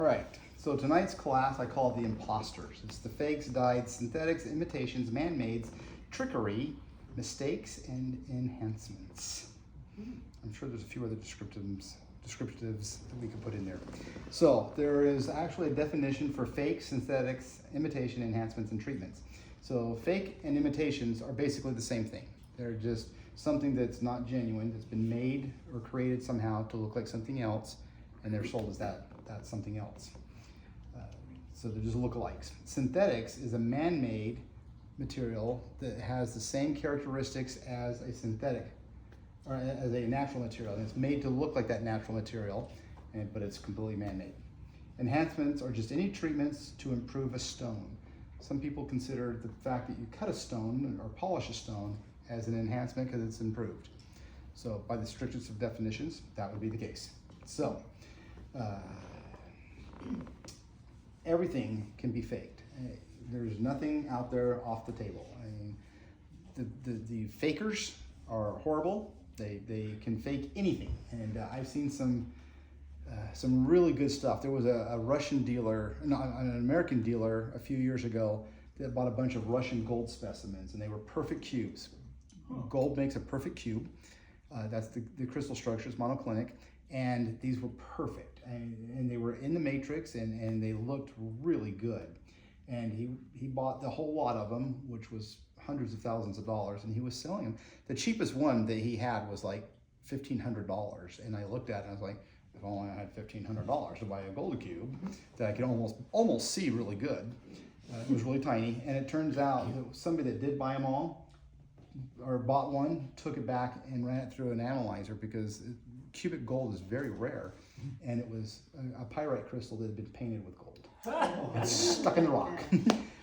All right, so tonight's class I call the imposters. It's the fakes, dyes, synthetics, imitations, man-mades, trickery, mistakes, and enhancements. I'm sure there's a few other descriptives that we could put in there. So there is actually a definition for fake, synthetics, imitation, enhancements, and treatments. So fake and imitations are basically the same thing. They're just something that's not genuine, that's been made or created somehow to look like something else, and they're sold as that's something else. So they're just lookalikes. Synthetics is a man-made material that has the same characteristics as a synthetic, or as a natural material. And it's made to look like that natural material, but it's completely man-made. Enhancements are just any treatments to improve a stone. Some people consider the fact that you cut a stone or polish a stone as an enhancement because it's improved. So by the strictest of definitions, that would be the case. So everything can be faked. There's nothing out there off the table. I mean, the fakers are horrible. They can fake anything, and I've seen some really good stuff. There was a Russian dealer, no, an American dealer a few years ago that bought a bunch of Russian gold specimens, and they were perfect cubes. Gold makes a perfect cube. That's the crystal structure, it's monoclinic, and these were perfect. And they were in the matrix, and they looked really good. And he bought the whole lot of them, which was hundreds of thousands of dollars, and he was selling them. The cheapest one that he had was like $1,500, and I looked at it and I was like, if only I had $1,500 to buy a gold cube that I could almost see really good. It was really tiny, and it turns out that somebody that did buy them all, or bought one, took it back and ran it through an analyzer because cubic gold is very rare, and it was a pyrite crystal that had been painted with gold. It's stuck in the rock.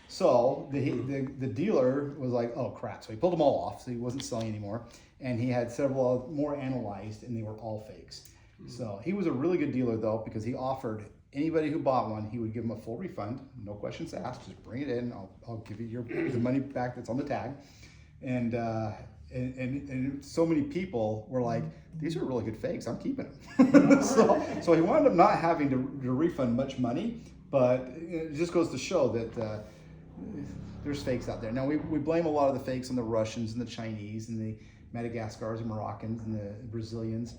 So the dealer was like, oh crap, so he pulled them all off, so he wasn't selling anymore, and he had several more analyzed, and they were all fakes. So he was a really good dealer though, because he offered anybody who bought one, he would give them a full refund, no questions asked, just bring it in, I'll give you the money back that's on the tag. And so many people were like, these are really good fakes, I'm keeping them. so he wound up not having to refund much money, but it just goes to show that there's fakes out there. Now we blame a lot of the fakes on the Russians and the Chinese and the Madagascars and Moroccans and the Brazilians,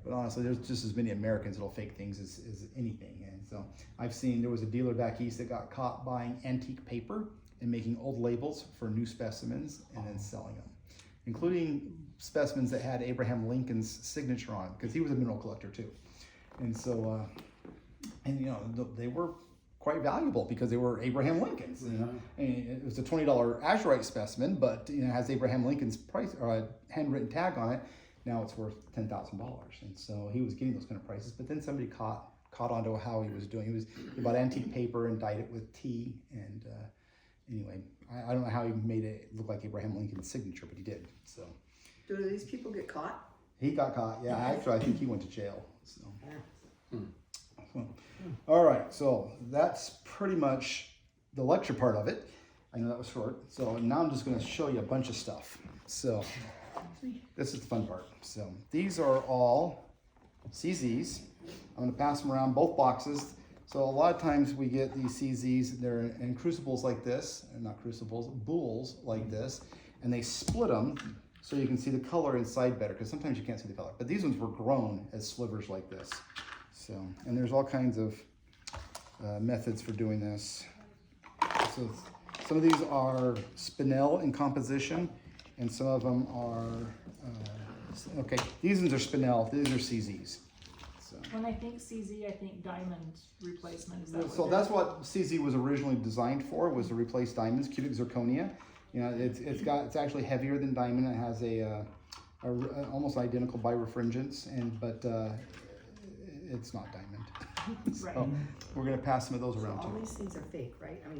but honestly there's just as many Americans that'll fake things as anything. And so I've seen, there was a dealer back east that got caught buying antique paper and making old labels for new specimens and then selling them, including specimens that had Abraham Lincoln's signature on it, because he was a mineral collector too. And so, and you know, they were quite valuable because they were Abraham Lincoln's. You know, and it was a $20 azurite specimen, but you know, it has Abraham Lincoln's price or a handwritten tag on it. Now it's worth $10,000, and so he was getting those kind of prices. But then somebody caught onto how he was doing. He bought antique paper and dyed it with tea, and anyway, I don't know how he made it look like Abraham Lincoln's signature, but he did. So, do these people get caught? He got caught. Yeah, actually, I think he went to jail. So. All right, so that's pretty much the lecture part of it. I know that was short. So now I'm just going to show you a bunch of stuff. So this is the fun part. So these are all CZs. I'm going to pass them around both boxes. So a lot of times we get these CZs, they're in crucibles like this, not crucibles, boules like this, and they split them so you can see the color inside better, because sometimes you can't see the color. But these ones were grown as slivers like this. So, and there's all kinds of methods for doing this. So some of these are spinel in composition, and some of them are, okay, these ones are spinel, these are CZs. So. When I think CZ, I think diamond replacement. Is that so that's what CZ was originally designed for, was to replace diamonds, cubic zirconia. You know, it's actually heavier than diamond. It has a almost identical birefringence, but it's not diamond. So right. We're going to pass some of those around all too. these things are fake, right? I mean,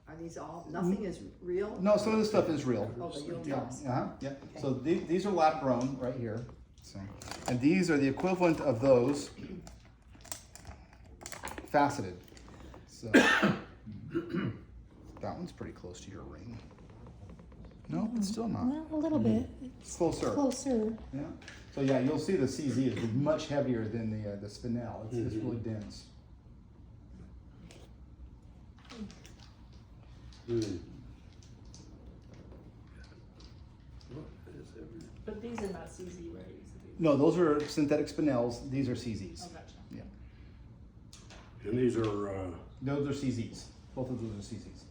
are these all, nothing is real? No, some of this stuff is real. Oh, but you'll Yeah, tell us. yeah. Okay. So these are lab grown right here. So, and these are the equivalent of those faceted. So that one's pretty close to your ring. No, it's still not. Well, a little bit. It's Closer. closer. Yeah. So yeah, you'll see the CZ is much heavier than the spinel. It's really dense. But these are not CZ, right? No, those are synthetic spinels. These are CZs. Oh, gotcha. Yeah, And these are, those are CZs. Both of those are CZs.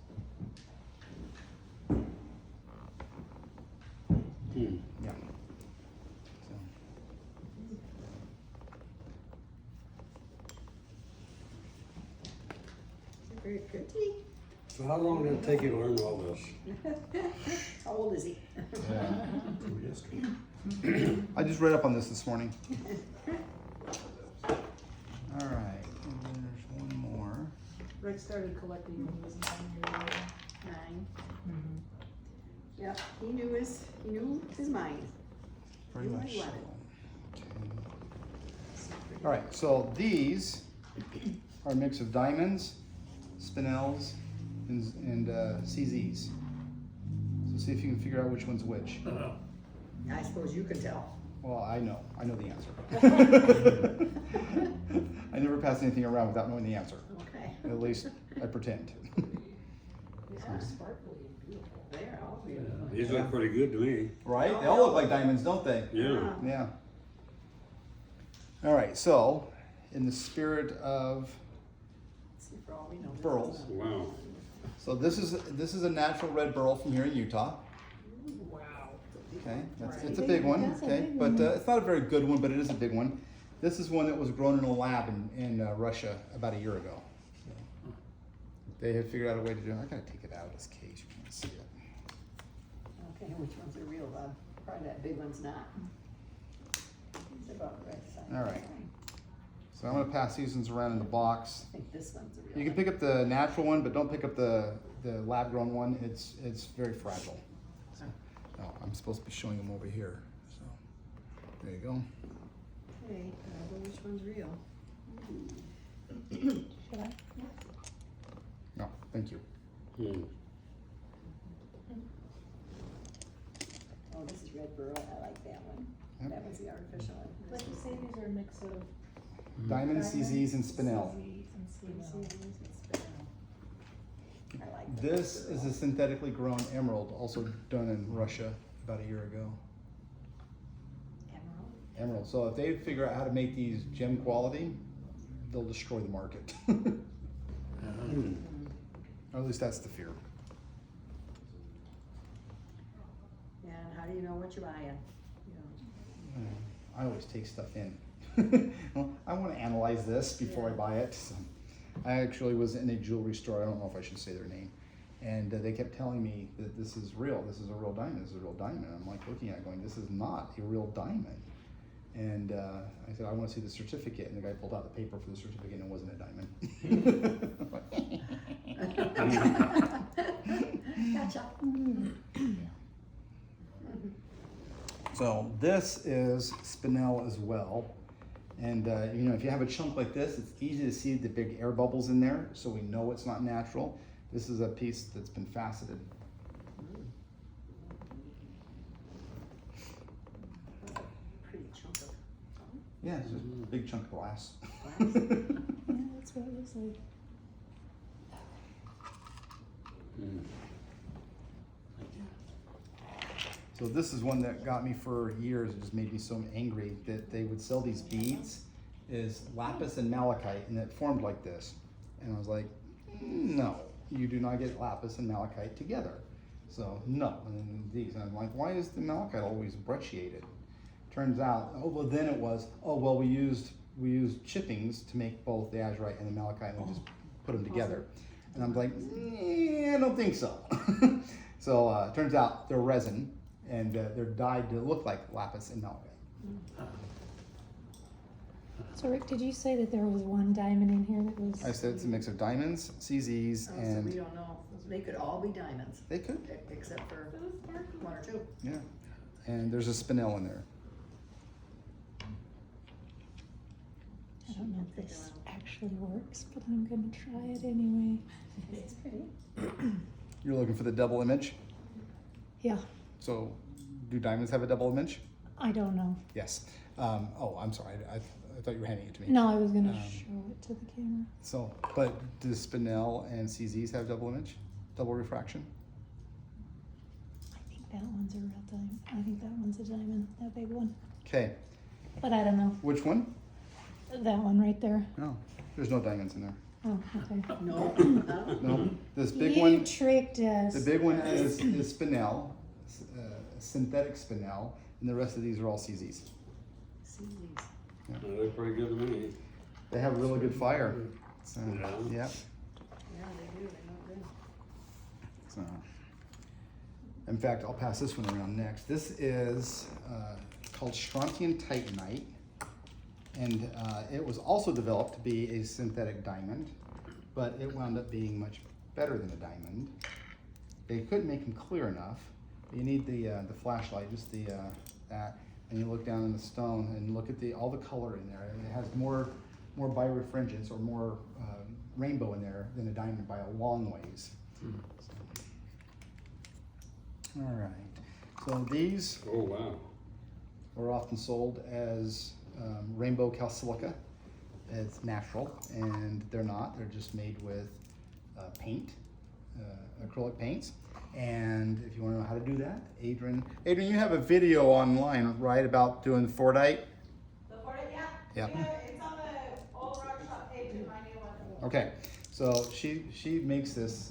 Yeah. So, Very pretty. so how long did it take you to learn all this? How old is he? yeah. 2 years. I just read up on this morning. All right, and then there's one more. Rick started collecting when he was 9 years old. 9. Yep, he knew his mind. Pretty You much. might So. want it. Okay. All right, so these are a mix of diamonds, spinels, and CZs. So see if you can figure out which one's which. I suppose you can tell. Well, I know the answer. I never pass anything around without knowing the answer. Okay. At least I pretend. These are sparkly and beautiful. They're all beautiful. These look pretty good to me. Right? They all look like diamonds, don't they? Yeah. Yeah. All right, so in the spirit of See, for all we know, this is Pearls. not- Wow. so this is a natural red beryl from here in Utah. Wow. Okay, Right. it's a big one. That's a Okay, big but one. it's not a very good one, but it is a big one. This is one that was grown in a lab in Russia about a year ago. They have figured out a way to do it. I gotta take it out of this case. You can't see it. Okay, which ones are real, Bob? Probably that big one's not. It's about the right size. All right. So I'm gonna pass these ones around in the box. I think this one's a real. You can pick up the natural one, but don't pick up the lab grown one. It's very fragile. So, no, I'm supposed to be showing them over here. So there you go. Okay, I know which one's real. Should I? No, thank you. Oh, this is red beryl. I like that one. Yep. That was the artificial one. Like you say, these are a mix of Diamonds, CZs, and spinel. CZs and spinel. I like the This red is beryl. a synthetically grown emerald, also done in Russia about a year ago. Emerald. Emerald. So if they figure out how to make these gem quality, they'll destroy the market. Or at least that's the fear. Yeah, and how do you know what you're buying? You know, I always take stuff in. Well, I want to analyze this before I buy it. So I actually was in a jewelry store. I don't know if I should say their name. And they kept telling me that this is real. This is a real diamond. This is a real diamond. I'm like looking at it going, this is not a real diamond. And I said, I want to see the certificate. And the guy pulled out the paper for the certificate and it wasn't a diamond. Gotcha. So this is spinel as well. And you know, if you have a chunk like this, it's easy to see the big air bubbles in there, so we know it's not natural. This is a piece that's been faceted. Pretty chunk of. Yeah, it's just a big chunk of glass. Yeah, that's what it looks like. So this is one that got me for years. It just made me so angry that they would sell these beads is lapis and malachite, and it formed like this. And I was like, no, you do not get lapis and malachite together. So no, and then these, and I'm like, why is the malachite always brecciated? Turns out, oh well, then it was, oh well, we used chippings to make both the azurite and the malachite, and we just put them together. And I'm like, I don't think so. So turns out they're resin, and they're dyed to look like lapis and malachite. So Rick, did you say that there was one diamond in here that was? I said it's a mix of diamonds, CZs, Oh, so we and don't know. They could all be diamonds, they could, except for one or two. yeah. And there's a spinel in there. I don't know if this actually works, but I'm gonna try it anyway. It's pretty. You're looking for the double image. Yeah, So, do diamonds have a double image? I don't know. Yes. Oh, I'm sorry. I thought you were handing it to me. No, I was gonna Um, show it to the camera. So, but do spinel and CZs have double image? double refraction. I think that one's a real diamond. I think that one's a diamond, that big one. Okay, But I don't know. which one? That one right there. No, there's no diamonds in there. Oh, okay. No. No, this big You one, tricked us. the big one is spinel, synthetic spinel, and the rest of these are all CZs. See these. They look pretty good to me. They have really good fire. So, Yeah. yeah. Yeah, they do, they look good. So, in fact, I'll pass this one around next. This is called Strontium Titanite, and it was also developed to be a synthetic diamond, but it wound up being much better than a diamond. They couldn't make them clear enough. You need the flashlight, just that, and you look down in the stone and look at all the color in there. And it has more birefringence or more rainbow in there than a diamond by a long ways. All right, so these Oh, wow. are often sold as rainbow calsilica. It's natural, and they're not. They're just made with paint, acrylic paints. And if you want to know how to do that, Adrian, you have a video online, right, about doing Fordite? The Fordite, yeah. Yeah. It's on the old rock shop page in my new one. Okay, so she makes this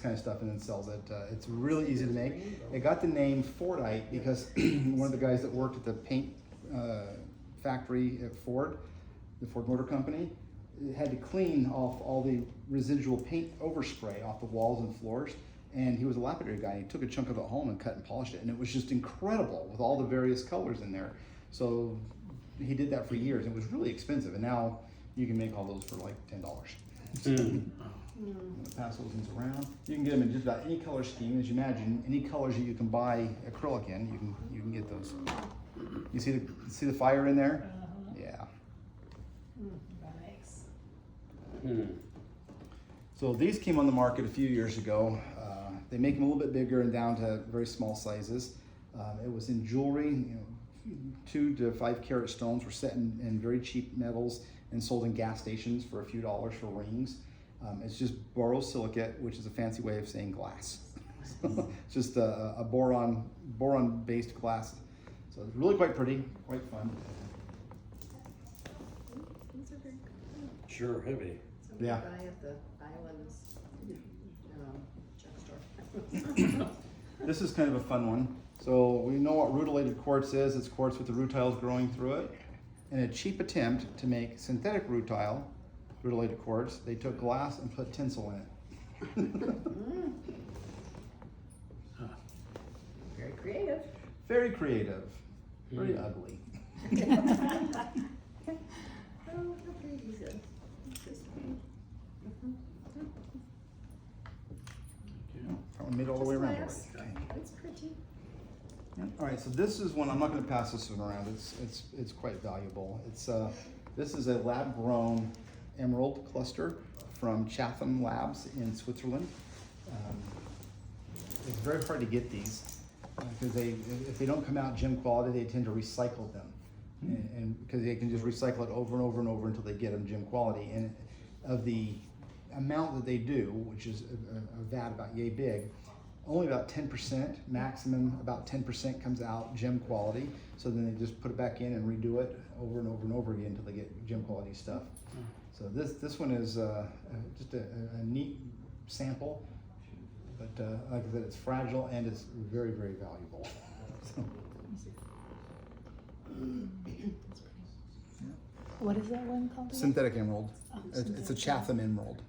kind of stuff and then sells it. It's really easy to make. It got the name Fordite because one of the guys that worked at the paint factory at Ford, the Ford Motor Company, had to clean off all the residual paint overspray off the walls and floors. And he was a lapidary guy. He took a chunk of it home and cut and polished it, and it was just incredible with all the various colors in there. So he did that for years. It was really expensive, and now you can make all those for like $10. I'm gonna pass those things around. You can get them in just about any color scheme, as you imagine. Any colors that you can buy acrylic in, you can get those. You see the fire in there? Yeah. Nice. So these came on the market a few years ago. They make them a little bit bigger and down to very small sizes. It was in jewelry. 2 to 5 carat stones were set in very cheap metals and sold in gas stations for a few dollars for rings. It's just borosilicate, which is a fancy way of saying glass. It's just a boron-based glass. So it's really quite pretty, quite fun. These are very cool. Sure heavy. Somebody Yeah. buy at the Islands drugstore. This is kind of a fun one. So we know what rutilated quartz is. It's quartz with the rutiles growing through it. In a cheap attempt to make synthetic rutilated quartz, they took glass and put tinsel in it. Very creative. Very creative, very ugly. Oh, how pretty is it? It's just pretty. That one made it all the way around already. Just Okay. It's pretty. All right, so this is one, I'm not gonna pass this one around. It's quite valuable. This is a lab-grown emerald cluster from Chatham Labs in Switzerland. It's very hard to get these because if they don't come out gem quality, they tend to recycle them. And because they can just recycle it over and over and over until they get them gem quality. And of the amount that they do, which is a vat about yay big, only about 10%, maximum about 10% comes out gem quality. So then they just put it back in and redo it over and over and over again until they get gem quality stuff. So this one is just a neat sample, but like I said, it's fragile and it's very, very valuable. So, What is that one called? again? synthetic emerald. Oh, It's a synthetic. Chatham emerald.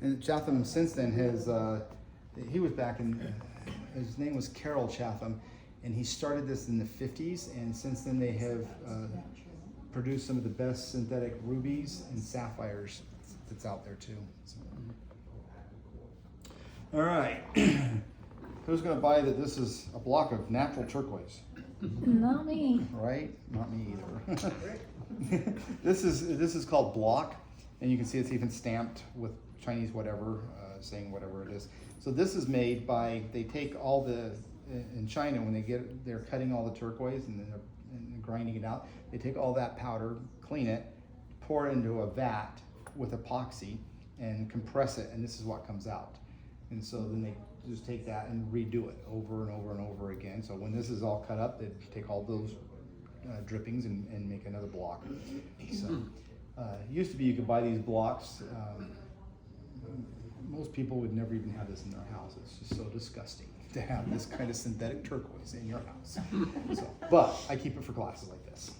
And Chatham since then has, he was back in, his name was Carol Chatham, and he started this in the 50s, and since then they have produced some of the best synthetic rubies and sapphires that's out there too. So. All right, who's gonna buy that this is a block of natural turquoise? Not me. Right? Not me either. This is called block, and you can see it's even stamped with Chinese whatever, saying whatever it is. So this is made by, they take all in China when they're cutting all the turquoise and then they're grinding it out, they take all that powder, clean it, pour it into a vat with epoxy and compress it, and this is what comes out. And so then they just take that and redo it over and over and over again. So when this is all cut up, they take all those drippings and make another block. So used to be you could buy these blocks. Most people would never even have this in their house. It's just so disgusting to have this kind of synthetic turquoise in your house. So, but I keep it for glasses like this.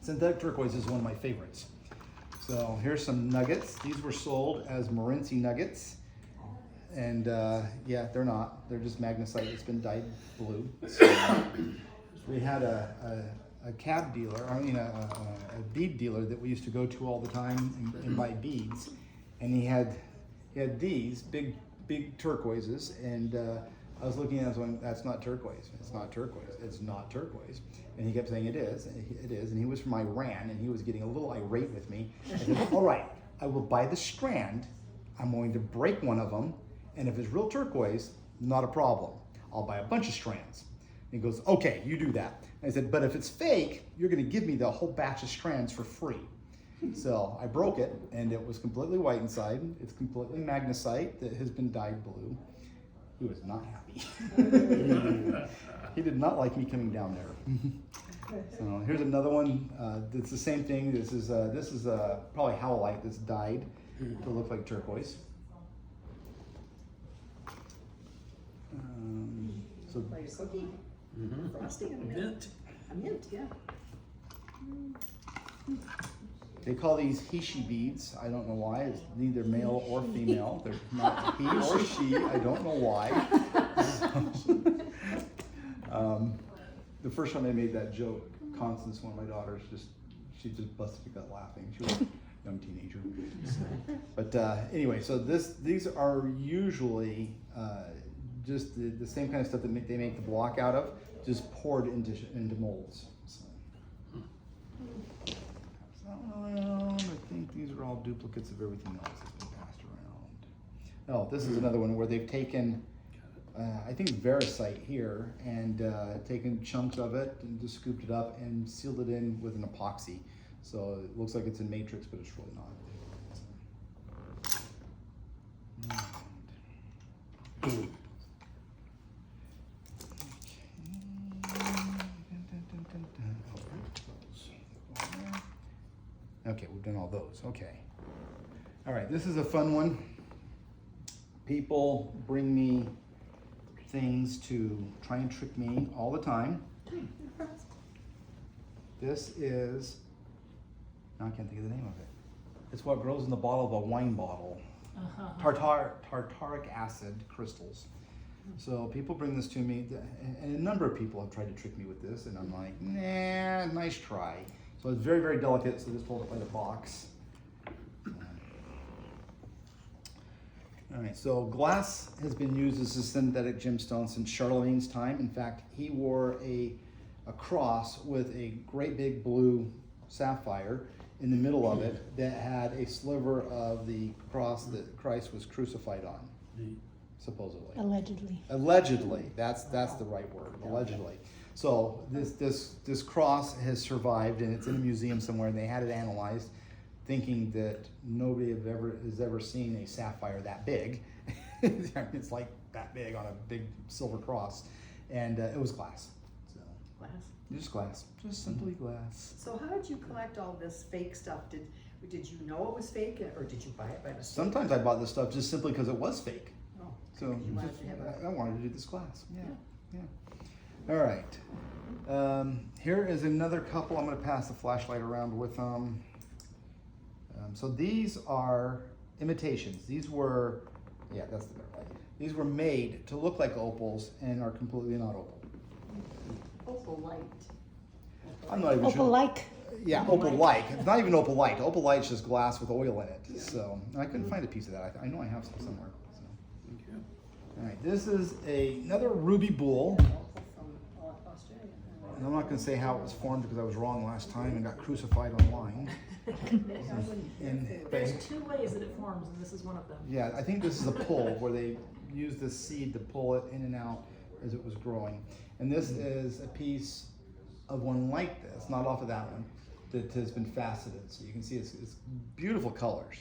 Synthetic turquoise is one of my favorites. So here's some nuggets. These were sold as Morenci nuggets. And yeah, they're not. They're just magnesite. It's been dyed blue. So, we had a cab dealer, a bead dealer that we used to go to all the time and buy beads. And he had these big turquoises, and I was looking at it, going, that's not turquoise. It's not turquoise. It's not turquoise. And he kept saying it is. It is. And he was from Iran, and he was getting a little irate with me. I said, all right, I will buy the strand. I'm going to break one of them, and if it's real turquoise, not a problem. I'll buy a bunch of strands. And he goes, okay, you do that. And I said, but if it's fake, you're going to give me the whole batch of strands for free. So I broke it, and it was completely white inside. It's completely magnesite that has been dyed blue. He was not happy. He did not like me coming down there. So here's another one. It's the same thing. This is probably howlite that's dyed to look like turquoise. So Like a cookie, frosting and mint. A mint, yeah. they call these hishi beads. I don't know why. It's neither male or female. They're not he or she. I don't know why. The first time I made that joke, Constance, one of my daughters, she just busted a gut laughing. She was a young teenager. But anyway, so these are usually just the same kind of stuff that they make the block out of, just poured into molds. So. I think these are all duplicates of everything else that's been passed around. Oh, this is another one where they've taken, I think Veracite here, and taken chunks of it and just scooped it up and sealed it in with an epoxy. So it looks like it's a matrix, but it's really not. Okay, we've done all those. Okay. All right, this is a fun one. People bring me things to try and trick me all the time. This is, now I can't think of the name of it. It's what grows in the bottle of a wine bottle. Tartaric acid crystals. So people bring this to me, and a number of people have tried to trick me with this, and I'm like, nah, nice try. So it's very, very delicate, so just hold it by the box. All right, so glass has been used as a synthetic gemstone since Charlemagne's time. In fact, he wore a cross with a great big blue sapphire in the middle of it that had a sliver of the cross that Christ was crucified on, supposedly. Allegedly, that's the right word, allegedly. So this cross has survived, and it's in a museum somewhere, and they had it analyzed, thinking that nobody has ever seen a sapphire that big. It's like that big on a big silver cross, and it was glass. So Glass. just glass, just simply glass. So how did you collect all this fake stuff? Did you know it was fake, or did you buy it by mistake? Sometimes I bought this stuff just simply because it was fake. Oh, So you wanted to have I wanted to do this glass. Yeah. All right. Here is another couple. I'm going to pass the flashlight around with them. So these are imitations. These were, yeah, that's the right. These were made to look like opals and are completely not opal. Opalite. I'm not even sure. Opal-like. Yeah, opal-like. It's not even opal-like. Opalite's just glass with oil in it. Yeah. So I couldn't find a piece of that. I know I have some somewhere. So. All right, this is another ruby bull. From Australia. And I'm not going to say how it was formed because I was wrong last time and got crucified online. There's two ways that it forms, and this is one of them. Yeah, I think this is a pull where they use the seed to pull it in and out as it was growing. And this is a piece of one like this, not off of that one, that has been faceted. So you can see it's beautiful colors.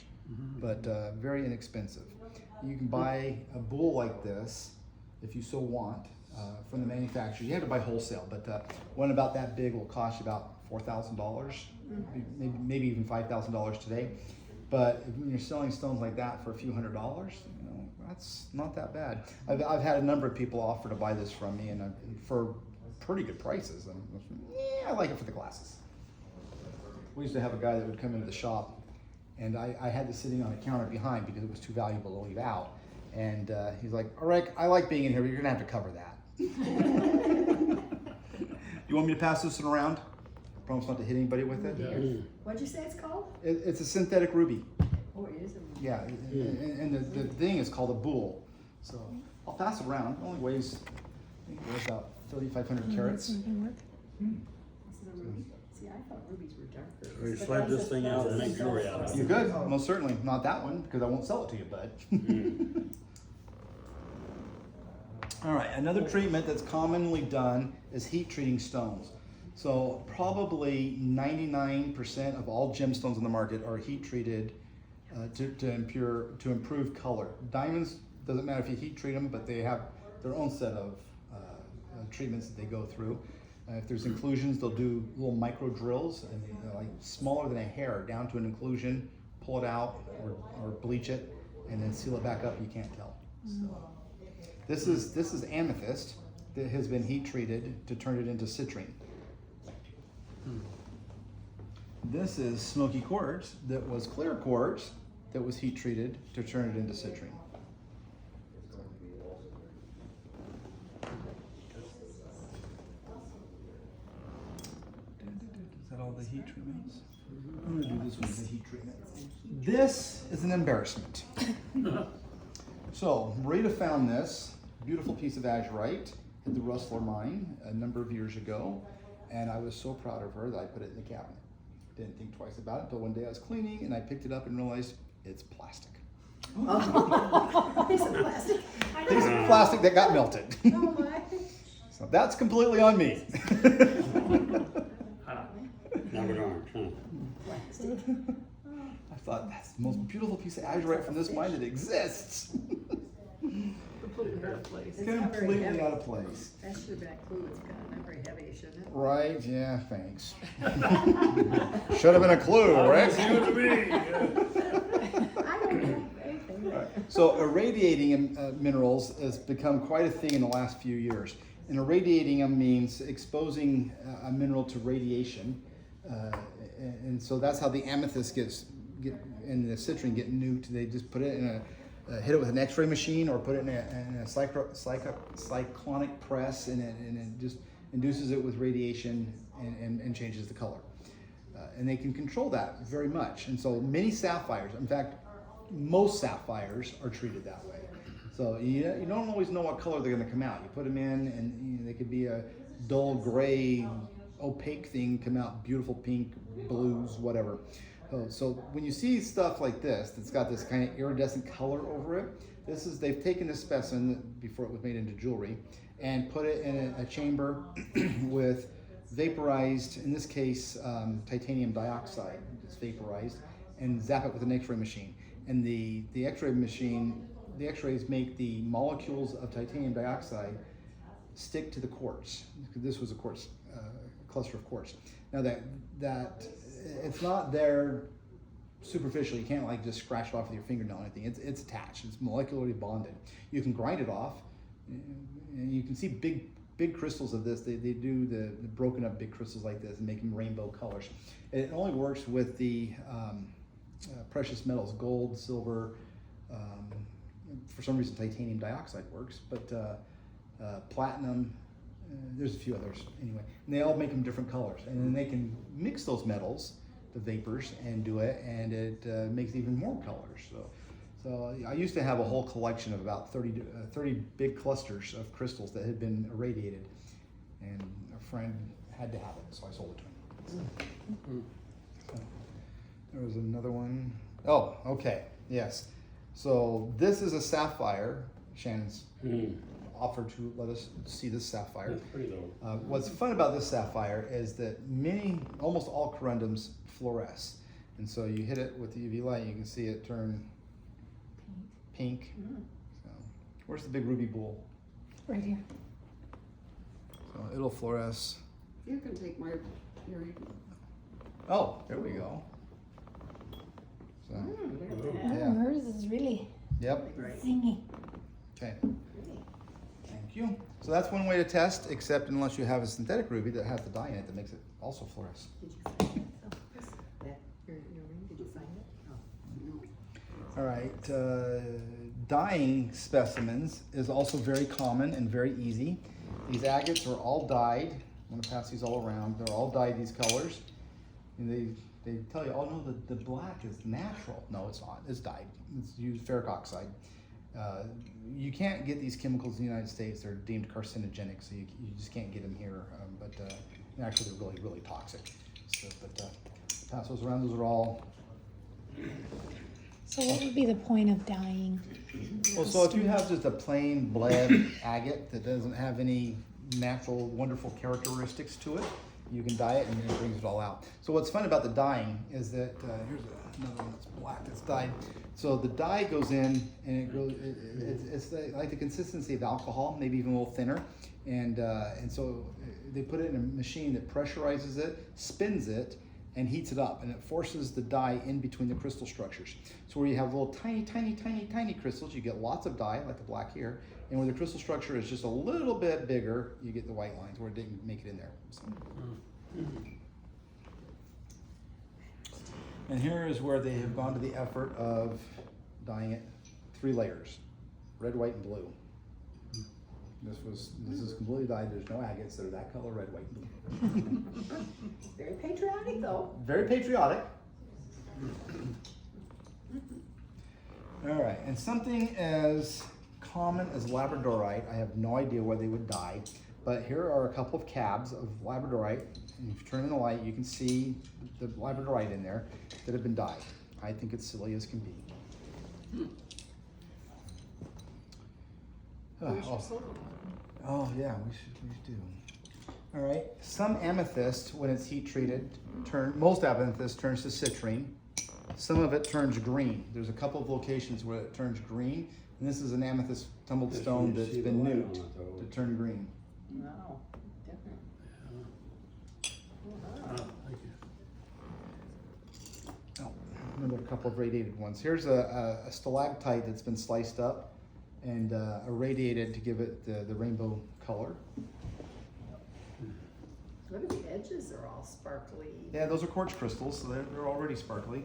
but very inexpensive. You can buy a bowl like this if you so want from the manufacturer. You have to buy wholesale, but one about that big will cost you about $4,000, maybe even $5,000 today. But when you're selling stones like that for a few $100s, you know, that's not that bad. I've had a number of people offer to buy this from me, and for pretty good prices. And I like it for the glasses. We used to have a guy that would come into the shop, and I had this sitting on a counter behind because it was too valuable to leave out. And he's like, "All right, I like being in here, but you're gonna have to cover that." You want me to pass this one around? Promise not to hit anybody with it. Yes. What'd you say it's called? It's a synthetic ruby. Oh, it is a. Yeah, and the thing is called a boule. So I'll pass it around. It only weighs, I think it weighs about 3,500 carats. This is a ruby. See, I thought rubies were darker. We But slide that's this a- thing that's out a and make jewelry out of it. You could, most certainly. Not that one, because I won't sell it to you, bud. All right, another treatment that's commonly done is heat treating stones. So probably 99% of all gemstones on the market are heat treated to improve color. Diamonds, doesn't matter if you heat treat them, but they have their own set of treatments that they go through. If there's inclusions, they'll do little micro drills, and they're like smaller than a hair, down to an inclusion, pull it out or bleach it, and then seal it back up. You can't tell. This is amethyst that has been heat treated to turn it into citrine. This is smoky quartz that was clear quartz that was heat treated to turn it into citrine. Is that all the heat treatments? I'm gonna do this one as a heat treatment. This is an embarrassment. So Rita found this beautiful piece of azurite at the Rustler mine a number of years ago, and I was so proud of her that I put it in the cabinet. Didn't think twice about it until one day I was cleaning and I picked it up and realized it's plastic. Oh, piece of plastic. Piece of plastic that got melted. Oh my. So that's completely on me. Now we're orange, huh? Plastic. I thought that's the most beautiful piece of azurite from this mine that exists. Completely out of place. It's not very Completely heavy. out of place. That should have been a clue. It's kind of not very heavy, shouldn't it? Right? Yeah, thanks. Should have been a clue, Rick. Seems to be. I don't know anything. So irradiating minerals has become quite a thing in the last few years. And irradiating them means exposing a mineral to radiation. And so that's how the amethyst and the citrine get nuked. They just put it in hit it with an X-ray machine or put it in a cyclonic press, and it just induces it with radiation and changes the color. And they can control that very much. And so many sapphires, in fact, most sapphires are treated that way. So you don't always know what color they're going to come out. You put them in, and they could be a dull gray, opaque thing, come out beautiful pink, blues, whatever. So when you see stuff like this that's got this kind of iridescent color over it, they've taken this specimen before it was made into jewelry and put it in a chamber with vaporized, in this case, titanium dioxide. It's vaporized, and zap it with an X-ray machine. And the X-ray machine, the X-rays make the molecules of titanium dioxide stick to the quartz. This was a quartz, cluster of quartz. Now that it's not there superficially. You can't like just scratch it off with your fingernail or anything. It's attached. It's molecularly bonded. You can grind it off, and you can see big crystals of this. They do the broken up big crystals like this and make them rainbow colors. And it only works with the precious metals, gold, silver. For some reason, titanium dioxide works, but platinum. There's a few others anyway, and they all make them different colors, and then they can mix those metals, the vapors, and do it, and it makes even more colors. So I used to have a whole collection of about 30 big clusters of crystals that had been irradiated, and a friend had to have it, so I sold it to him. There was another one. Oh, okay, yes. So this is a sapphire. Shannon's offered to let us see this sapphire. That's pretty though. What's fun about this sapphire is that almost all corundums fluoresce. And so you hit it with the UV light, you can see it turn pink. Mm. So, where's the big ruby bowl? Right here. So it'll fluoresce. You can take my earring. Oh, there we go. So, Look at Oh, that. Yeah. hers is really yep. Great. zingy. Okay. Pretty. Thank you. So that's one way to test, except unless you have a synthetic ruby that has the dye in it that makes it also fluoresce. Did you find it? Oh, that, your ring, did you find it? Oh. All right, dyeing specimens is also very common and very easy. These agates are all dyed. I'm gonna pass these all around. They're all dyed these colors. And they tell you, oh no, the black is natural. No, it's not. It's dyed. It's used ferric oxide. You can't get these chemicals in the United States. They're deemed carcinogenic, so you just can't get them here. But actually, they're really, really toxic. So, but pass those around. Those are all. So what would be the point of dyeing? Well, so if you have just a plain bled agate that doesn't have any natural, wonderful characteristics to it, you can dye it and then it brings it all out. So what's fun about the dyeing is that, here's another one that's black that's dyed. So the dye goes in and it goes, it's like the consistency of alcohol, maybe even a little thinner. And so they put it in a machine that pressurizes it, spins it, and heats it up, and it forces the dye in between the crystal structures. So where you have little tiny, tiny, tiny, tiny crystals, you get lots of dye, like the black here, and where the crystal structure is just a little bit bigger, you get the white lines where it didn't make it in there. So. And here is where they have gone to the effort of dyeing it 3 layers, red, white, and blue. This is completely dyed. There's no agates that are that color, red, white, and blue. Very patriotic though. Very patriotic. All right, and something as common as labradorite, I have no idea where they would dye, but here are a couple of cabs of labradorite. And if you turn in the light, you can see the labradorite in there that have been dyed. I think it's silly as can be. Oh yeah, we should do. All right, some amethyst, when it's heat treated, most amethyst turns to citrine. Some of it turns green. There's a couple of locations where it turns green, and this is an amethyst tumbled Yes, stone you that's see been the light nuked on it, though. to turn green. Wow, different. Oh, another couple of radiated ones. Here's a stalactite that's been sliced up and irradiated to give it the rainbow color. Look at the edges, are all sparkly. Yeah, those are quartz crystals, so they're already sparkly.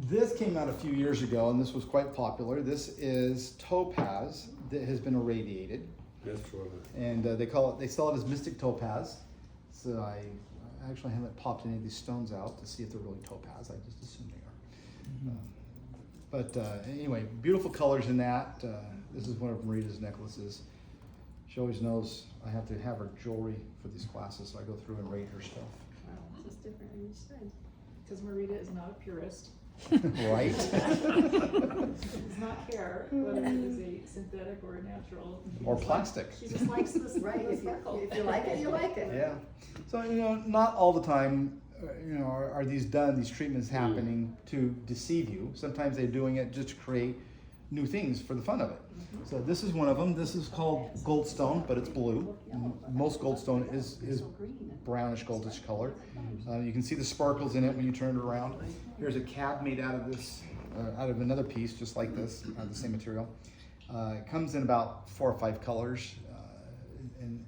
This came out a few years ago, and this was quite popular. This is topaz that has been irradiated, That's for the. and they sell it as mystic topaz. So I actually haven't popped any of these stones out to see if they're really topaz. I just assume they are. But anyway, beautiful colors in that. This is one of Marita's necklaces. She always knows I have to have her jewelry for these classes, so I go through and rate her stuff. Wow, this is different on each side. Because Marita is not a purist. Right? Does not care whether it is a synthetic or a natural. She Or just plastic. Likes, she just likes this Right, if sparkle. you like it, you like it. Yeah. So, not all the time, are these treatments happening to deceive you. Sometimes they're doing it just to create new things for the fun of it. So this is one of them. This is called goldstone, but it's blue. Most goldstone is brownish goldish color. You can see the sparkles in it when you turn it around. Here's a cab made out of this, out of another piece, just like this, out of the same material. It comes in about 4 or 5 colors. And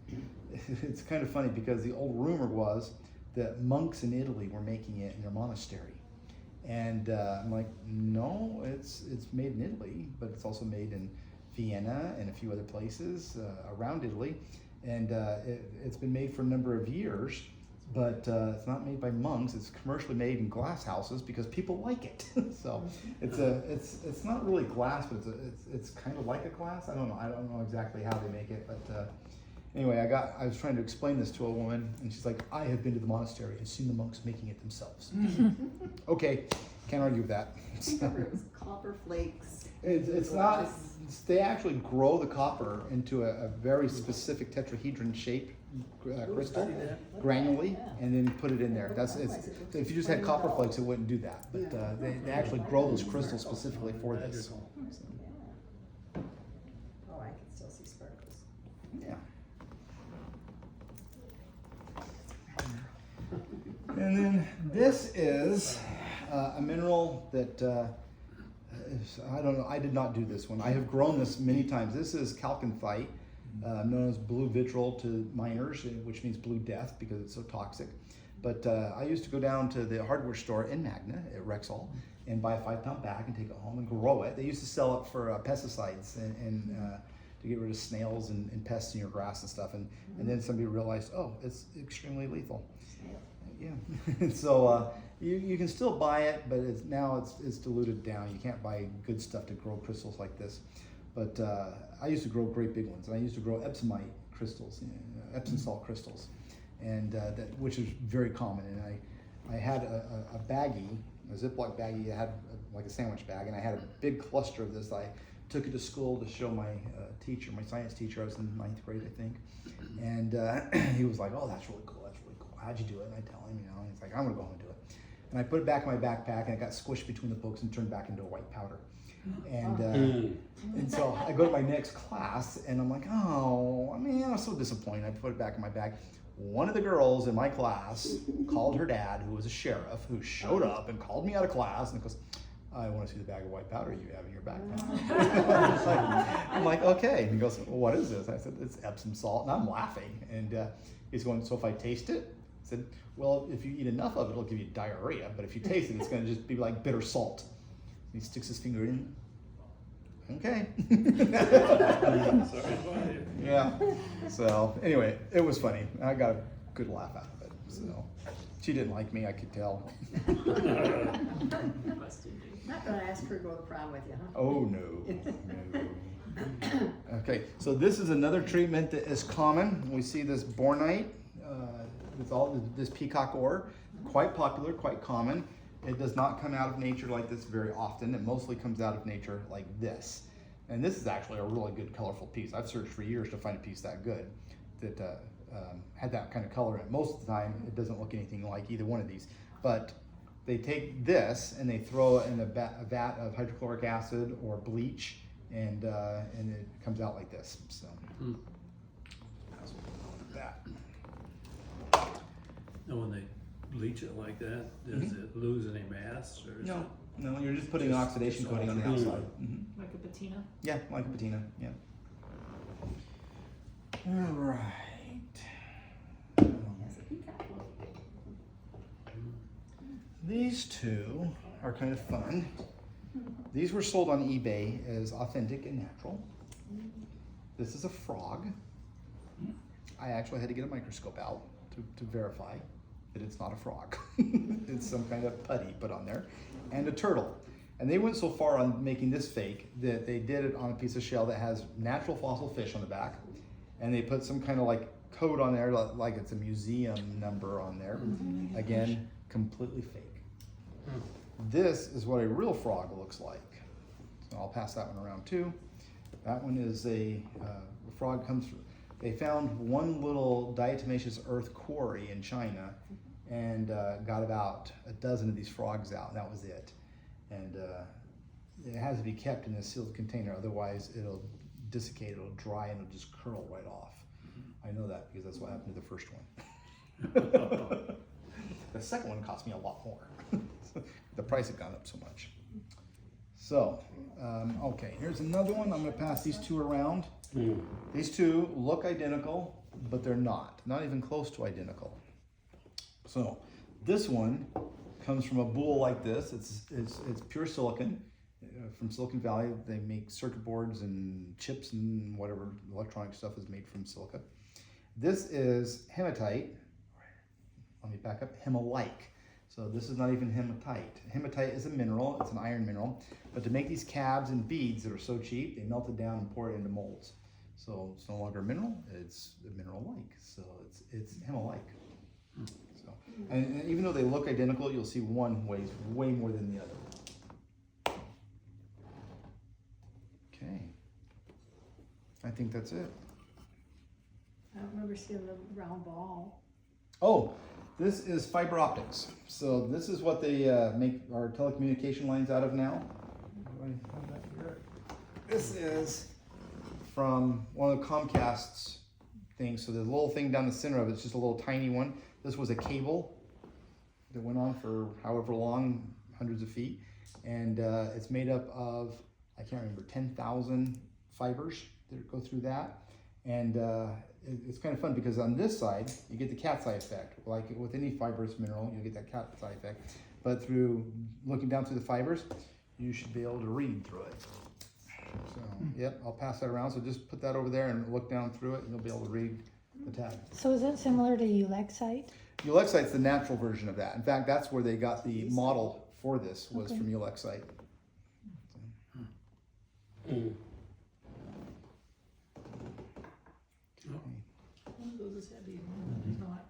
it's kind of funny because the old rumor was that monks in Italy were making it in their monastery. And I'm like, no, it's made in Italy, but it's also made in Vienna and a few other places around Italy. And it's been made for a number of years, but it's not made by monks. It's commercially made in glass houses because people like it. So it's not really glass, but it's kind of like a glass. I don't know exactly how they make it, but anyway, I was trying to explain this to a woman, and she's like, I have been to the monastery and seen the monks making it themselves. Okay, can't argue with that. I think it was copper flakes. It's not, they actually grow the copper into a very specific tetrahedron shape crystal, see that? granularly, Yeah. and then put it in there. That's if you just had copper flakes, it wouldn't do that. But they actually grow those crystals specifically for this. Yeah. Oh, I can still see sparkles. Yeah. And then this is a mineral that I don't know. I did not do this one. I have grown this many times. This is chalconthite, known as blue vitriol to miners, which means blue death because it's so toxic. But I used to go down to the hardware store in Magna at Rexall and buy a 5-pound bag and take it home and grow it. They used to sell it for pesticides and to get rid of snails and pests in your grass and stuff. And then somebody realized, oh, it's extremely lethal. Yeah. So you can still buy it, but it's diluted down. You can't buy good stuff to grow crystals like this. But I used to grow great big ones, and I used to grow Epsomite crystals, Epsom salt crystals, and which is very common. And I had a baggie, a Ziploc baggie. I had like a sandwich bag, and I had a big cluster of this. I took it to school to show my teacher, my science teacher. I was in 9th grade, I think, and he was like, "Oh, that's really cool. That's really cool. How'd you do it?" And I tell him, he's like, "I'm gonna go home and do it." And I put it back in my backpack, and it got squished between the books and turned back into a white powder. And so I go to my next class, and I'm like, oh, I was so disappointed. I put it back in my bag. One of the girls in my class called her dad, who was a sheriff, who showed up and called me out of class, and goes, "I want to see the bag of white powder you have in your backpack." I'm like, okay. And he goes, "Well, what is this?" I said, "It's Epsom salt," and I'm laughing. And he's going, "So if I taste it?" I said, "Well, if you eat enough of it, it'll give you diarrhea, but if you taste it, it's going to just be like bitter salt." And he sticks his finger in. Okay. Yeah. So anyway, it was funny. I got a good laugh out of it. So she didn't like me, I could tell. Not gonna ask her to go to prom with you, huh? Oh no. No. Okay, so this is another treatment that is common. We see this bornite, with all this peacock ore, quite popular, quite common. It does not come out of nature like this very often. It mostly comes out of nature like this. And this is actually a really good colorful piece. I've searched for years to find a piece that good, that had that kind of color in it. Most of the time, it doesn't look anything like either one of these. But they take this and they throw it in a vat of hydrochloric acid or bleach, and it comes out like this. So that's what we're going with that. And when they bleach it like that, does it lose any mass or? No, you're just putting an oxidation coating on the outside. Like a patina? Yeah, like a patina, yeah. All right. Yes, a peacock. These two are kind of fun. These were sold on eBay as authentic and natural. This is a frog. I actually had to get a microscope out to verify that it's not a frog. It's some kind of putty put on there. And a turtle. And they went so far on making this fake that they did it on a piece of shell that has natural fossil fish on the back. And they put some kind of like code on there, like it's a museum number on there. Again, completely fake. This is what a real frog looks like. So I'll pass that one around too. That one is a frog comes from, they found one little diatomaceous earth quarry in China and got about a dozen of these frogs out, and that was it. And it has to be kept in a sealed container, otherwise it'll desiccate, it'll dry, and it'll just curl right off. I know that because that's what happened to the first one. The second one cost me a lot more. The price had gone up so much. So, okay, here's another one. I'm gonna pass these two around. These two look identical, but they're not even close to identical. So, this one comes from a boule like this. It's pure silicon from Silicon Valley. They make circuit boards and chips and whatever electronic stuff is made from silica. This is hematite. Let me back up. Hemalike. So this is not even hematite. Hematite is a mineral. It's an iron mineral. But to make these cabs and beads that are so cheap, they melt it down and pour it into molds. So it's no longer a mineral. It's a mineral-like. So it's hemalike. So, and even though they look identical, you'll see one weighs way more than the other. Okay. I think that's it. I don't remember remember seeing the round ball. Oh, this is fiber optics. So this is what they make our telecommunication lines out of now. This is from one of Comcast's things. So the little thing down the center of it's just a little tiny one. This was a cable that went on for however long, hundreds of feet. And it's made up of, I can't remember, 10,000 fibers that go through that. And it's kind of fun because on this side, you get the cat's eye effect. Like with any fibrous mineral, you'll get that cat's eye effect. But through looking down through the fibers, you should be able to read through it. So, yep, I'll pass that around. So just put that over there and look down through it and you'll be able to read the tag. So is that similar to Ulexite? Ulexite's the natural version of that. In fact, that's where they got the model for this, was from Ulexite. One of those is heavy, one is not.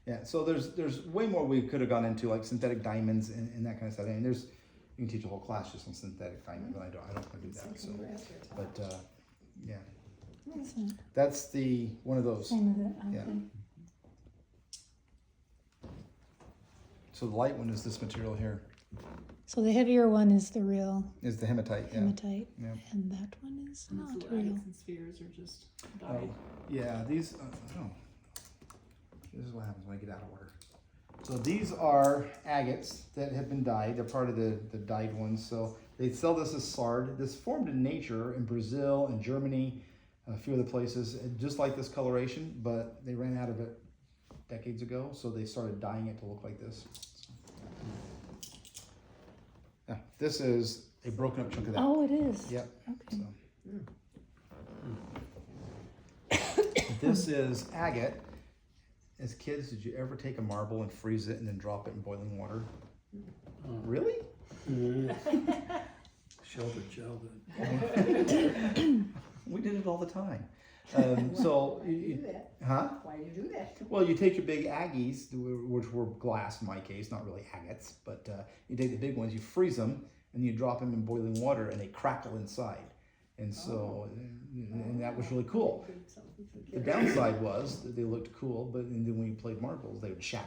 Yeah, so there's way more we could have gone into, like synthetic diamonds and that kind of stuff. I mean, you can teach a whole class just on synthetic diamonds, but I don't want to do that. So, but yeah, Excellent. that's one of those. Same as it. Okay. Yeah. So the light one is this material here, So the heavier one is the real is the hematite. Yeah. hematite, Yeah. and that one is And not it's real. agates and spheres are just dyed. Yeah, these. This is what happens when I get out of order. So these are agates that have been dyed. They're part of the dyed ones. So they sell this as sard. This formed in nature in Brazil and Germany, a few other places, just like this coloration, but they ran out of it decades ago. So they started dyeing it to look like this. Yeah, this is a broken up chunk of that. Oh, it is. Yep. Okay. So. This is agate. As kids, did you ever take a marble and freeze it and then drop it in boiling water? Really? Sheltered childhood. We did it all the time. So why do you do that? Huh? Why do you do that? Well, you take your big Aggies, which were glass in my case, not really agates, but you take the big ones, you freeze them, and you drop them in boiling water, and they crackle inside. And so, and that was really cool. The downside was that they looked cool, but then when you played marbles, they would shatter.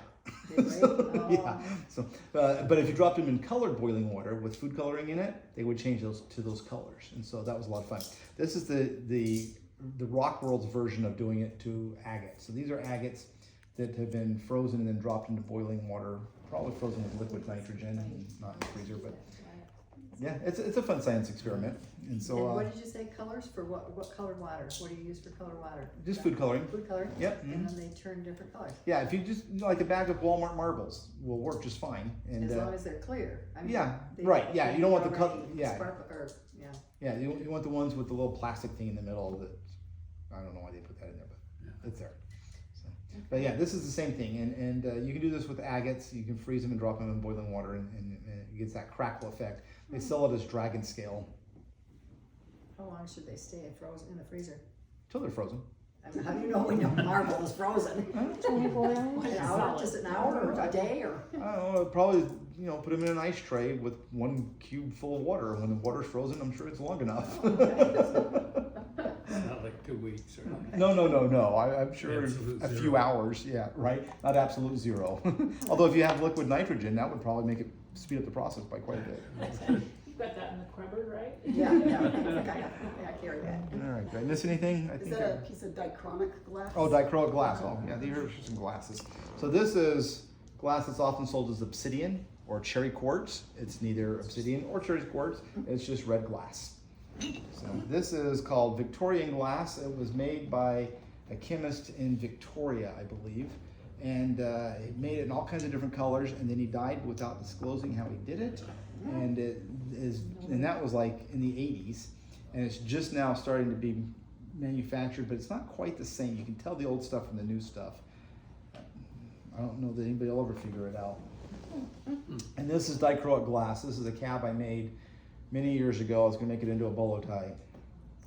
Yeah. So, but if you dropped them in colored boiling water with food coloring in it, they would change those to those colors, and so that was a lot of fun. This is the rock world's version of doing it to agate. So these are agates that have been frozen and then dropped into boiling water, probably frozen with liquid nitrogen, not in the freezer, but yeah, it's a fun science experiment. And so And what did you say, colors for what colored water? What do you use for colored water? just food coloring. Food coloring? Yep. And then they turn different colors. Yeah, if you just, like a bag of Walmart marbles will work just fine. And As long as they're clear. I mean, yeah, they- right, yeah, you don't want the already color, yeah. sparkle- or, yeah. Yeah, you want the ones with the little plastic thing in the middle that, I don't know why they put that in there, but it's there. So, but yeah, this is the same thing, and you can do this with agates. You can freeze them and drop them in boiling water, and it gets that crackle effect. They sell it as dragon scale How long should they stay frozen in the freezer? till they're frozen. I mean, how do you know when your marble is frozen? 24 hours? An hour, just an hour, or a day, or? I don't know, probably, put them in an ice tray with 1 cube full of water. When the water's frozen, I'm sure it's long enough. Not like 2 weeks or anything. No. I'm sure Absolute a few zero. hours, yeah, right? Not absolute zero. Although if you have liquid nitrogen, that would probably make it speed up the process by quite a bit. You've got that in the cupboard, right? Yeah, I carry that. All right, did I miss anything? I Is think that a piece of dichromic glass? Oh, dichroic glass. Oh, yeah, these are some glasses. So this is glass that's often sold as obsidian or cherry quartz. It's neither obsidian or cherry quartz. It's just red glass. So this is called Victorian glass. It was made by a chemist in Victoria, I believe. And he made it in all kinds of different colors, and then he died without disclosing how he did it. And that was like in the 80s, and it's just now starting to be manufactured, but it's not quite the same. You can tell the old stuff from the new stuff. I don't know that anybody will ever figure it out. And this is dichroic glass. This is a cap I made many years ago. I was going to make it into a bolo tie.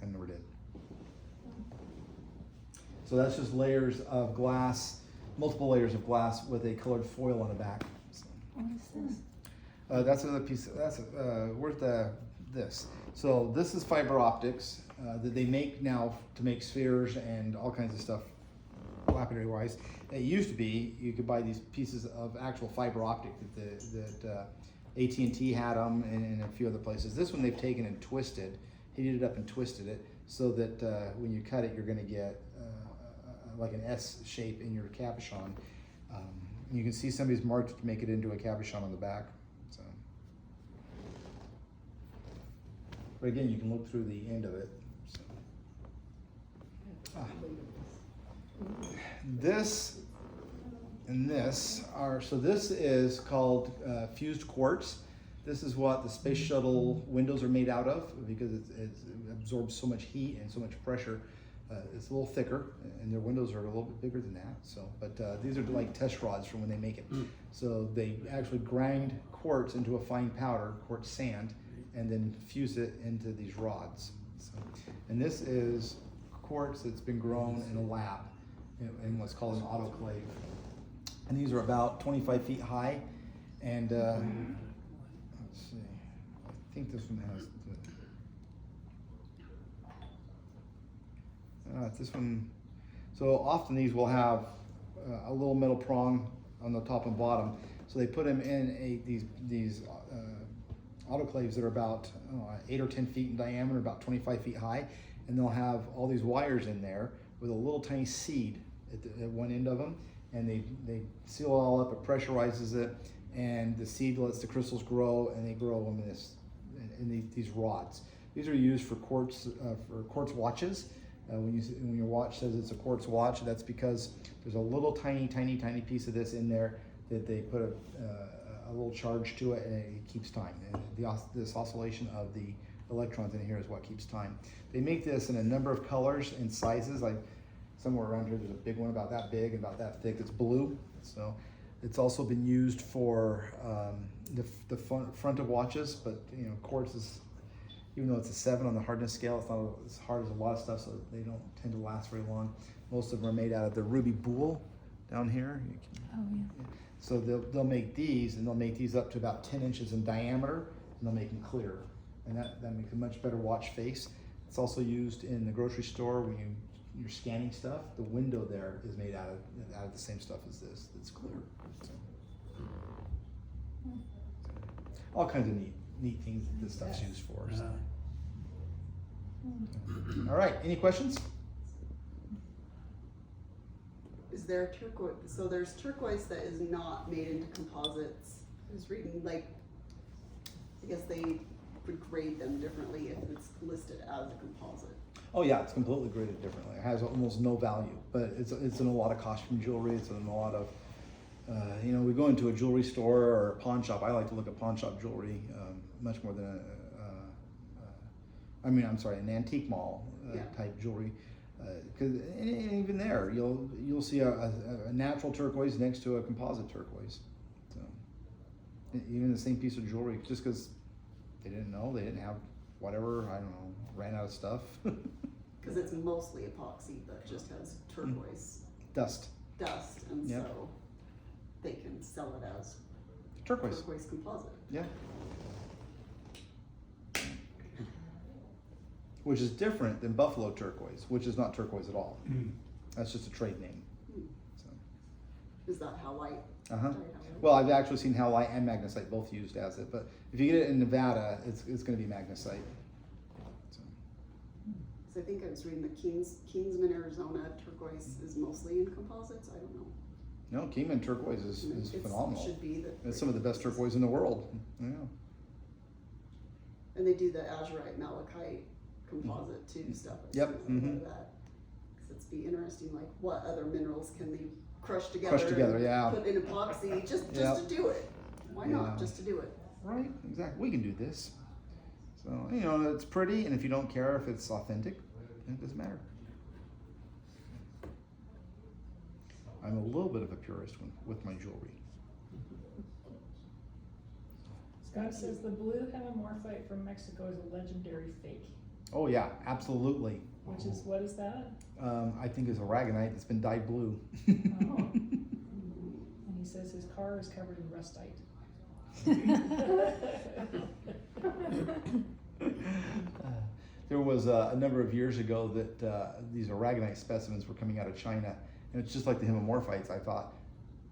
I never did. So that's just layers of glass, multiple layers of glass with a colored foil on the back. So, What is this? that's another piece. Where's this? So this is fiber optics. that they make now to make spheres and all kinds of stuff, lapidary wise. It used to be you could buy these pieces of actual fiber optic that AT&T had them and a few other places. This one they've taken and twisted, heated it up and twisted it so that when you cut it, you're going to get like an S shape in your cabochon. You can see somebody's marked to make it into a cabochon on the back. So, but again, you can look through the end of it. So. This and this are, so this is called fused quartz. This is what the space shuttle windows are made out of because it absorbs so much heat and so much pressure. It's a little thicker, and their windows are a little bit bigger than that. So, but these are like test rods from when they make it. So they actually grind quartz into a fine powder, quartz sand, and then fuse it into these rods. So, and this is quartz that's been grown in a lab in what's called an autoclave. And these are about 25 feet high. And let's see, I think this one has this one. So often these will have a little metal prong on the top and bottom. So they put them in these autoclaves that are about 8 or 10 feet in diameter, about 25 feet high, and they'll have all these wires in there with a little tiny seed at one end of them, and they seal it all up. It pressurizes it, and the seed lets the crystals grow, and they grow them in these rods. These are used for quartz watches. When your watch says it's a quartz watch, that's because there's a little tiny piece of this in there that they put a little charge to it, and it keeps time. And this oscillation of the electrons in here is what keeps time. They make this in a number of colors and sizes. Like somewhere around here, there's a big one about that big and about that thick. It's blue. So it's also been used for the front of watches, but quartz is, even though it's a 7 on the hardness scale, it's not as hard as a lot of stuff, so they don't tend to last very long. Most of them are made out of the ruby boule down here. Oh, yeah. So they'll make these, and they'll make these up to about 10 inches in diameter, and they'll make them clear. And that makes a much better watch face. It's also used in the grocery store when you're scanning stuff. The window there is made out of the same stuff as this. It's clear. So, all kinds of neat things that this stuff's used for. So. All right, any questions? Is there turquoise? So there's turquoise that is not made into composites. I was reading, like, I guess they would grade them differently if it's listed as a composite. Oh yeah, it's completely graded differently. It has almost no value, but it's in a lot of costume jewelry. It's in a lot of, we go into a jewelry store or a pawn shop. I like to look at pawn shop jewelry much more than an antique mall type jewelry. Because even there, you'll see a natural turquoise next to a composite turquoise. So even the same piece of jewelry, just because they didn't know, they didn't have whatever, I don't know, ran out of stuff. Because it's mostly epoxy, but just has turquoise dust, and Yep. so they can sell it as turquoise. composite. Yeah. Which is different than buffalo turquoise, which is not turquoise at all. That's just a trade name. So. Is that halite? Uh-huh. Well, I've actually seen halite and magnesite both used as it, but if you get it in Nevada, it's going to be magnesite. So. So I think I was reading the Kingsman, Arizona turquoise is mostly in composites. I don't know. No, Kingman turquoise is phenomenal. Should be It's some of the best turquoise in the world. Yeah. And they do the azurite, malachite composite too, stuff. Yep. That. Because it'd be interesting, like what other minerals can they crush together? And yeah. Put in epoxy just to do it. Why not? Just to do it. Right. Exactly. We can do this. So it's pretty, and if you don't care if it's authentic, then it doesn't matter. I'm a little bit of a purist with my jewelry. Scott says the blue hemimorphite from Mexico is a legendary fake. Oh yeah, absolutely. Which is, what is that? I think it's aragonite that's been dyed blue. Oh. And he says his car is covered in rustite. There was a number of years ago that these aragonite specimens were coming out of China, and it's just like the hemimorphites. I thought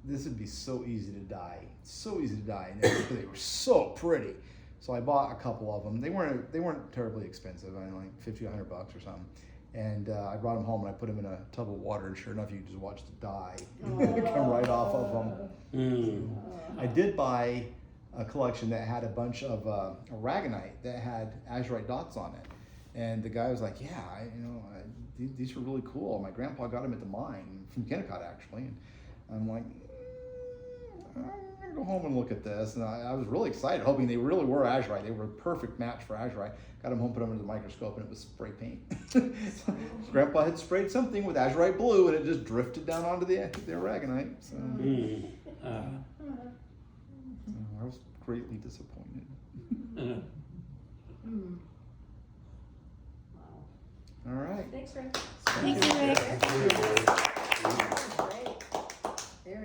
this would be so easy to dye, so easy to dye, and they were so pretty. So I bought a couple of them. They weren't terribly expensive. I mean, like $50 or $100 or something. And I brought them home and I put them in a tub of water, and sure enough, you just watch the dye come right off of them. Mm. I did buy a collection that had a bunch of aragonite that had azurite dots on it, and the guy was like, "Yeah, these are really cool. My grandpa got them at the mine from Kennecott, actually." And I'm like, I'm gonna go home and look at this, and I was really excited, hoping they really were azurite. They were a perfect match for azurite. Got them home, put them under the microscope, and it was spray paint. Grandpa had sprayed something with azurite blue, and it just drifted down onto the aragonite. So, Mm. I was greatly disappointed. Wow. All right. Thanks, Rick. Thank you, Rick.